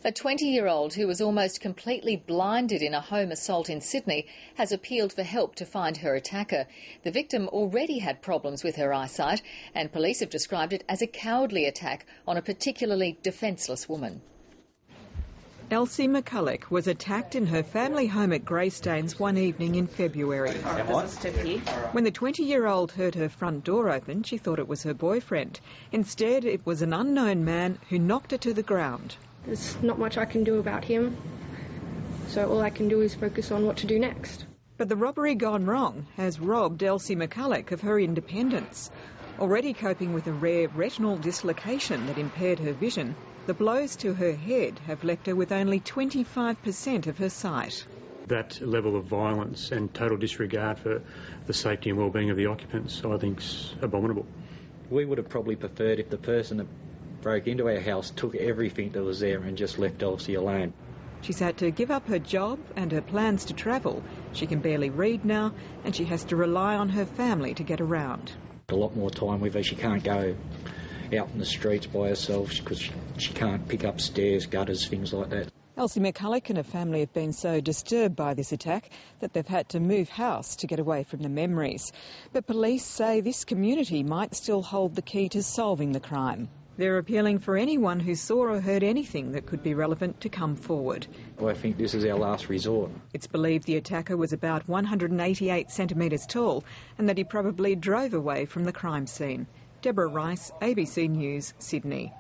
A 20-year-old who was almost completely blinded in a home assault in Sydney has appealed for help to find her attacker. The victim already had problems with her eyesight, and police have described it as a cowardly attack on a particularly defenceless woman. Elsie McCulloch was attacked in her family home at Greystanes one evening in February. When the 20-year-old heard her front door open, she thought it was her boyfriend. Instead, it was an unknown man who knocked her to the ground. There's not much I can do about him, so all I can do is focus on what to do next. But the robbery gone wrong has robbed Elsie McCulloch of her independence. Already coping with a rare retinal dislocation that impaired her vision, the blows to her head have left her with only 25% of her sight. That level of violence and total disregard for the safety and well-being of the occupants, I think, is abominable. We would have probably preferred if the person that broke into our house took everything that was there and just left Elsie alone. She's had to give up her job and her plans to travel. She can barely read now, and she has to rely on her family to get around. A lot more time with her. She can't go out in the streets by herself because she can't pick up stairs, gutters, things like that. Elsie McCulloch and her family have been so disturbed by this attack that they've had to move house to get away from the memories. But police say this community might still hold the key to solving the crime. They're appealing for anyone who saw or heard anything that could be relevant to come forward. I think this is our last resort. It's believed the attacker was about 188 centimetres tall and that he probably drove away from the crime scene. Deborah Rice, ABC News, Sydney.